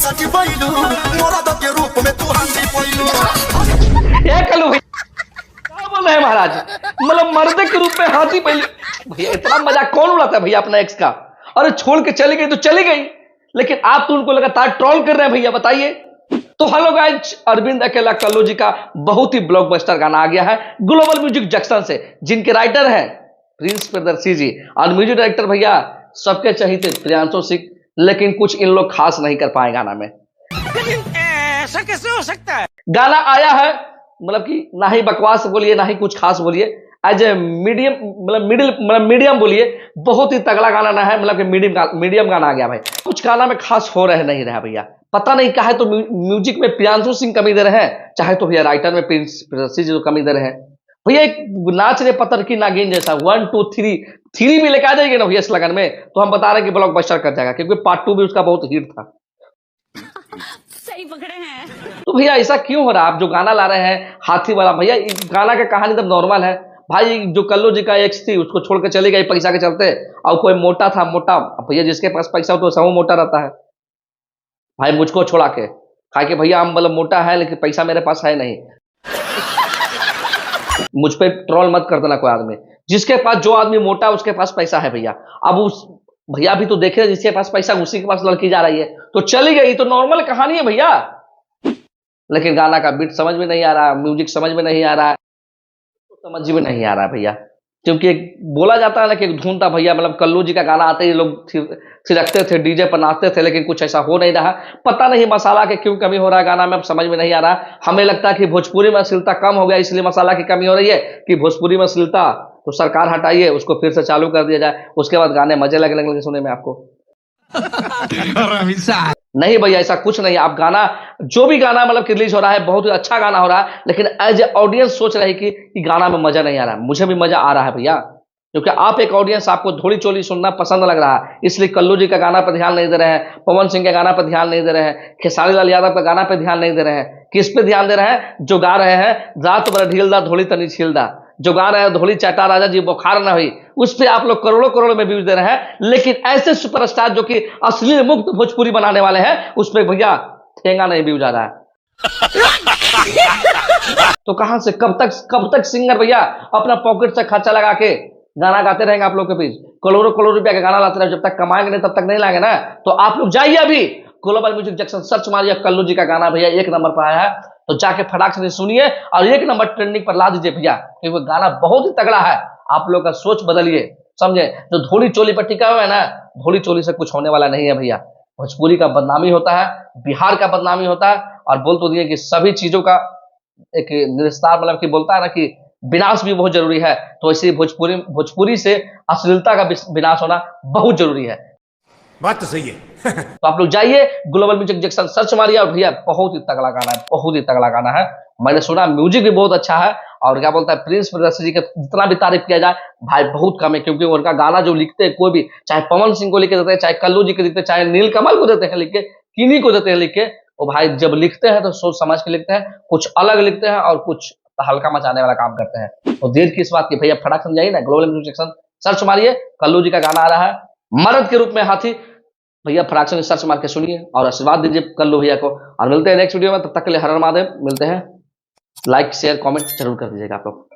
सखी बैलू मोरा के रूप में तू हांडी पैलू। क्या कलू भैया, क्या बोल रहे हैं महाराज? मतलब मर्द के रूप में हाथी पहले। भैया इतना मजाक कौन उड़ाता है भैया अपना एक्स का? अरे छोड़ के चली गई तो चली गई, लेकिन आप तो उनको लगातार ट्रोल कर रहे हैं भैया, बताइए। तो हेलो गाइस, अरविंद अकेला कल्लू जी का बहुत ही ब्लॉकबस्टर गाना आ गया है ग्लोबल म्यूजिक जंक्शन से, जिनके राइटर हैं प्रिंस प्रियदर्शी जी और म्यूजिक डायरेक्टर भैया सबके चहीते प्रियांशु सिंह, लेकिन कुछ इन लोग खास नहीं कर पाए गाना में। ऐसा कैसे हो सकता है? गाना आया है मतलब कि ना ही बकवास बोलिए ना ही कुछ खास बोलिए, एज ए मीडियम मतलब मीडियम बोलिए, बहुत ही तगड़ा गाना ना है, मतलब कि मीडियम गाना आ गया भाई। कुछ गाना में खास हो रहे नहीं रहा भैया, पता नहीं काहे तो म्यूजिक में प्रियांशु सिंह कमी दे रहे हैं, चाहे तो भैया राइटर में प्रिंस प्रियदर्शी जी कमी दे रहे हैं भैया। एक नाच रहे पत्थर की नागिन जैसा 1 2 3 3 भी लेके आ जाएगी ना भैया इस लगन में, तो हम बता रहे हैं कि ब्लॉकबस्टर कर जाएगा, क्योंकि पार्ट 2 भी उसका बहुत हिट था। सही पकड़े हैं। तो भैया ऐसा क्यों हो रहा है? आप जो गाना ला रहे हैं हाथी वाला, भैया इस गाना का कहानी तो नॉर्मल है भाई। जो कल्लू जी का एक्स थी उसको छोड़ के चली गई पैसा के चलते, और कोई मोटा था, मोटा भैया जिसके पास पैसा हो तो समूह मोटा रहता है भाई, मुझको छोड़ा के कहा कि भैया हम मतलब मोटा है लेकिन पैसा मेरे पास है नहीं। मुझ पे ट्रोल मत कर देना कोई आदमी, जिसके पास जो आदमी मोटा है उसके पास पैसा है भैया। अब उस भैया भी तो देखे जिसके पास पैसा उसी के पास लड़की जा रही है तो चली गई, तो नॉर्मल कहानी है भैया। लेकिन गाना का बीट समझ में नहीं आ रहा, म्यूजिक समझ में नहीं आ रहा है, तो समझ में नहीं आ रहा है भैया। क्योंकि एक बोला जाता है ना कि एक धुन था भैया, मतलब कल्लू जी का गाना आते ही लोग थिरकते थे, डीजे पर नाचते थे, लेकिन कुछ ऐसा हो नहीं रहा। पता नहीं मसाला के क्यों कमी हो रहा है गाना में, अब समझ में नहीं आ रहा। हमें लगता है कि भोजपुरी में अश्लीलता कम हो गया इसलिए मसाला की कमी हो रही है, कि भोजपुरी में अश्लीलता तो सरकार हटाइए, उसको फिर से चालू कर दिया जाए, उसके बाद गाने मजे लगने लगे सुनने में आपको। नहीं भैया ऐसा कुछ नहीं। आप गाना जो भी गाना मतलब कि रिलीज हो रहा है बहुत ही अच्छा गाना हो रहा है, लेकिन एज ए ऑडियंस सोच रही कि गाना में मजा नहीं आ रहा है। मुझे भी मजा आ रहा है भैया, क्योंकि आप एक ऑडियंस, आपको थोड़ी चोली सुनना पसंद लग रहा है, इसलिए कल्लू जी का गाना पर ध्यान नहीं दे रहे हैं, पवन सिंह के गाना पर ध्यान नहीं दे रहे हैं, खेसारी लाल यादव का गाना पर ध्यान नहीं दे रहे हैं। किस पे ध्यान दे रहे हैं? जो गा रहे हैं रात बड़ा ढीलदा धोली तनी छीलदा, जो गा रहे हैं धोली चाटा राजा जी बुखार ना हुई, उस पे आप लोग करोड़ों करोड़ में व्यूज दे रहे हैं। लेकिन ऐसे सुपरस्टार जो कि असली मुक्त भोजपुरी बनाने वाले हैं उस पे भैया ठेंगा नहीं व्यूज आ रहा है। तो कहां से कब तक सिंगर भैया अपना पॉकेट से खर्चा लगा के गाना गाते रहेंगे आप लोग के बीच? करोड़ों करोड़ रुपया का गाना लाते रहे, जब तक कमाएंगे नहीं तब तक नहीं लाएंगे ना। तो आप लोग जाइए अभी ग्लोबल म्यूजिक जंक्शन सर्च मारिए, कल्लू जी का गाना भैया 1 नंबर पर आया है, तो जाके फटाक से सुनिए और 1 नंबर ट्रेंडिंग पर ला दीजिए भैया, क्योंकि वो गाना बहुत ही तगड़ा है। आप लोग का सोच बदलिए, समझे? जो धोली चोली पर टिका हुआ है ना, धोली चोली से कुछ होने वाला नहीं है भैया। भोजपुरी का बदनामी होता है, बिहार का बदनामी होता है, और बोल तो दिए कि सभी चीजों का एक निस्तार, मतलब कि बोलता है ना कि विनाश भी बहुत जरूरी है, तो इसी भोजपुरी से अश्लीलता का विनाश होना बहुत जरूरी है। बात तो सही है। तो आप लोग जाइए ग्लोबल म्यूजिक जंक्शन सर्च मारिए, और भैया बहुत ही तगड़ा गाना है, बहुत ही तगड़ा गाना है। मैंने सुना म्यूजिक भी बहुत अच्छा है, और क्या बोलता है प्रिंस प्रियदर्शी जी का जितना भी तारीफ किया जाए भाई बहुत कम है, क्योंकि उनका गाना जो लिखते हैं कोई भी, चाहे पवन सिंह को लिख के देते हैं, चाहे कल्लू जी को देते हैं, चाहे नीलकमल को देते हैं लिख के, किन्हीं को देते हैं लिख के, वो भाई जब लिखते हैं तो सोच समझ के लिखते हैं, कुछ अलग लिखते हैं और कुछ हल्का मचाने वाला काम करते हैं। तो देर किस बात की भैया, फटाक समझाइए ना, ग्लोबल म्यूजिक जंक्शन सर्च मारिए, कल्लू जी का गाना आ रहा है मर्द के रूप में हाथी, भैया फटाक से सर्च मार के सुनिए और आशीर्वाद दीजिए कल्लू भैया को। और मिलते हैं नेक्स्ट वीडियो में, तब तक के लिए हर हर महादेव। मिलते हैं, लाइक शेयर कमेंट जरूर कर दीजिएगा आप लोग।